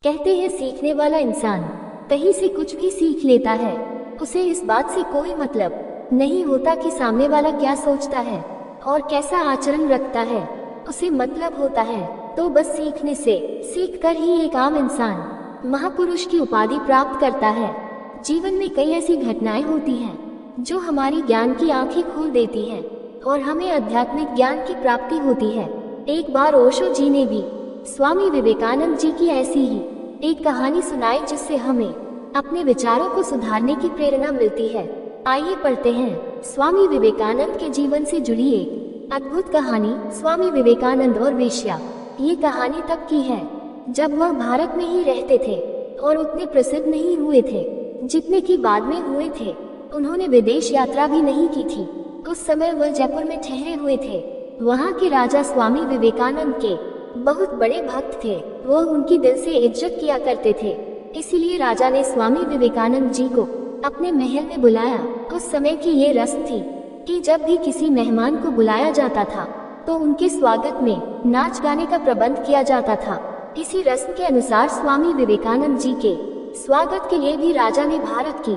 कहते हैं सीखने वाला इंसान कहीं से कुछ भी सीख लेता है। उसे इस बात से कोई मतलब नहीं होता कि सामने वाला क्या सोचता है और कैसा आचरण रखता है। उसे मतलब होता है तो बस सीखने से, सीख कर ही एक आम इंसान महापुरुष की उपाधि प्राप्त करता है। जीवन में कई ऐसी घटनाएं होती हैं जो हमारी ज्ञान की आंखें खोल देती हैं और हमें आध्यात्मिक ज्ञान की प्राप्ति होती है। एक बार ओशो जी ने भी स्वामी विवेकानंद जी की ऐसी ही एक कहानी सुनाई जिससे हमें अपने विचारों को सुधारने की प्रेरणा मिलती है। आइए पढ़ते हैं स्वामी विवेकानंद के जीवन से जुड़ी एक अद्भुत कहानी, स्वामी विवेकानंद और वेश्या। ये कहानी तब की है जब वह भारत में ही रहते थे और उतने प्रसिद्ध नहीं हुए थे जितने की बाद में हुए थे। उन्होंने विदेश यात्रा भी नहीं की थी। उस समय वह जयपुर में ठहरे हुए थे। वहाँ के राजा स्वामी विवेकानंद के बहुत बड़े भक्त थे। वो उनकी दिल से इज्जत किया करते थे। इसीलिए राजा ने स्वामी विवेकानंद जी को अपने महल में बुलाया। उस समय की ये रस्म थी कि जब भी किसी मेहमान को बुलाया जाता था तो उनके स्वागत में नाच गाने का प्रबंध किया जाता था। इसी रस्म के अनुसार स्वामी विवेकानंद जी के स्वागत के लिए भी राजा ने भारत की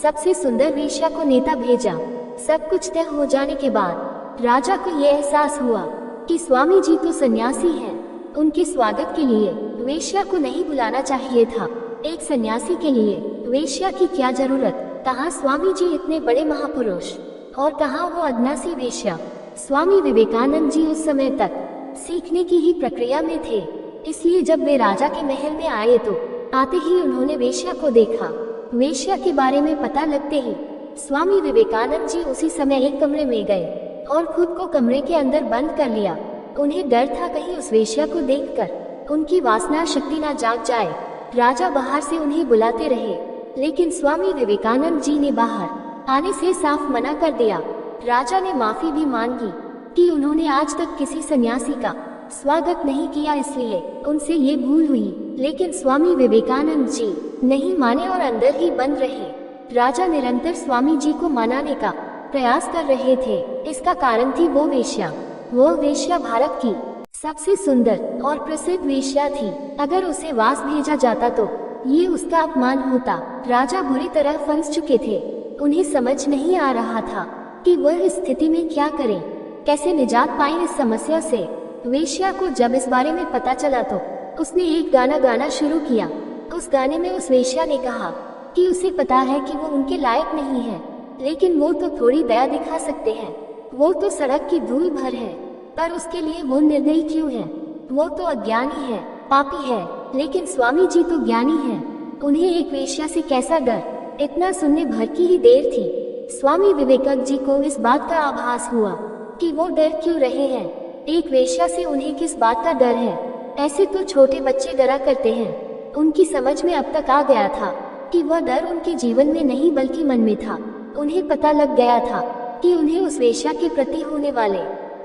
सबसे सुंदर वेश्या को नेता भेजा। सब कुछ तय हो जाने के बाद राजा को यह एहसास हुआ कि स्वामी जी तो सन्यासी हैं। उनके स्वागत के लिए वेश्या को नहीं बुलाना चाहिए था। एक सन्यासी के लिए वेश्या की क्या जरूरत। कहाँ स्वामी जी इतने बड़े महापुरुष और कहाँ वो अदनासी वेश्या। स्वामी विवेकानंद जी उस समय तक सीखने की ही प्रक्रिया में थे। इसलिए जब वे राजा के महल में आए तो आते ही उन्होंने वेश्या को देखा। वेश्या के बारे में पता लगते ही स्वामी विवेकानंद जी उसी समय एक कमरे में गए और खुद को कमरे के अंदर बंद कर लिया। उन्हें डर था कहीं उस वेश्या को देखकर उनकी वासना शक्ति ना जाग जाए। राजा बाहर से उन्हें बुलाते रहे लेकिन स्वामी विवेकानंद जी ने बाहर आने से साफ मना कर दिया। राजा ने माफी भी मांगी कि उन्होंने आज तक किसी सन्यासी का स्वागत नहीं किया, इसलिए उनसे ये भूल हुई। लेकिन स्वामी विवेकानंद जी नहीं माने और अंदर ही बंद रहे। राजा निरंतर स्वामी जी को मनाने का प्रयास कर रहे थे। इसका कारण थी वो वेश्या भारत की सबसे सुंदर और प्रसिद्ध वेश्या थी। अगर उसे वास भेजा जाता तो ये उसका अपमान होता। राजा बुरी तरह फंस चुके थे। उन्हें समझ नहीं आ रहा था कि वह इस स्थिति में क्या करें, कैसे निजात पाएं इस समस्या से। वेश्या को जब इस बारे में पता चला तो उसने एक गाना गाना शुरू किया। उस गाने में उस वेश्या ने कहा कि उसे पता है कि वो उनके लायक नहीं है, लेकिन वो तो थोड़ी दया दिखा सकते हैं। वो तो सड़क की धूल भर है, पर उसके लिए वो निर्दयी क्यों है। वो तो अज्ञानी है, पापी है, लेकिन स्वामी जी तो ज्ञानी हैं। उन्हें एक वेश्या से कैसा डर। इतना सुनने भर की ही देर थी। स्वामी विवेकानंद जी को इस बात का आभास हुआ कि वो डर क्यों रहे हैं। एक वेश्या से उन्हें किस बात का डर है। ऐसे तो छोटे बच्चे डरा करते हैं। उनकी समझ में अब तक आ गया था कि वह डर उनके जीवन में नहीं बल्कि मन में था। उन्हें पता लग गया था कि उन्हें उस वेश्या के प्रति होने वाले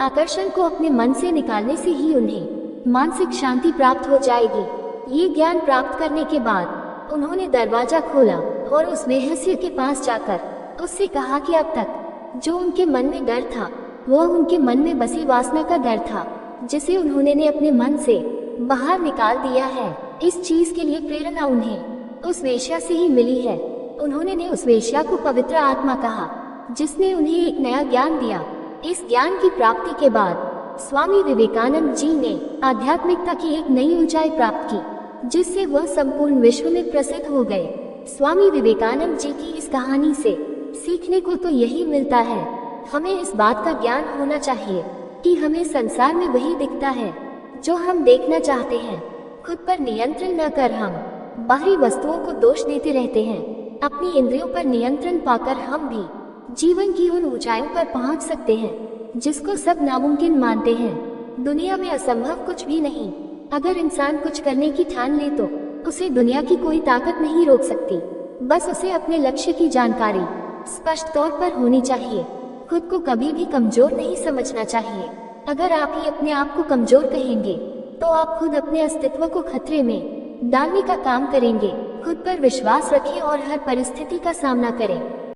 आकर्षण को अपने मन से निकालने से ही उन्हें मानसिक शांति प्राप्त हो जाएगी। ये ज्ञान प्राप्त करने के बाद उन्होंने दरवाजा खोला और उस वेश्या के पास जाकर उससे कहा कि अब तक जो उनके मन में डर था वह उनके मन में बसी वासना का डर था, जिसे उन्होंने अपने मन से बाहर निकाल दिया है। इस चीज के लिए प्रेरणा उन्हें उस वेश्या से ही मिली है। उन्होंने उस वेश्या को पवित्र आत्मा कहा, जिसने उन्हें एक नया ज्ञान दिया। इस ज्ञान की प्राप्ति के बाद स्वामी विवेकानंद जी ने आध्यात्मिकता की एक नई ऊंचाई प्राप्त की, जिससे वह संपूर्ण विश्व में प्रसिद्ध हो गए। स्वामी विवेकानंद जी की इस कहानी से सीखने को तो यही मिलता है। हमें इस बात का ज्ञान होना चाहिए कि हमें संसार में वही दिखता है जो हम देखना चाहते हैं। खुद पर नियंत्रण न कर हम बाहरी वस्तुओं को दोष देते रहते हैं। अपनी इंद्रियों पर नियंत्रण पाकर हम भी जीवन की उन ऊंचाइयों पर पहुंच सकते हैं जिसको सब नामुमकिन मानते हैं। दुनिया में असंभव कुछ भी नहीं। अगर इंसान कुछ करने की ठान ले तो उसे दुनिया की कोई ताकत नहीं रोक सकती। बस उसे अपने लक्ष्य की जानकारी स्पष्ट तौर पर होनी चाहिए। खुद को कभी भी कमजोर नहीं समझना चाहिए। अगर आप ही अपने आप को कमजोर कहेंगे तो आप खुद अपने अस्तित्व को खतरे में डालने का काम करेंगे। खुद पर विश्वास रखें और हर परिस्थिति का सामना करें।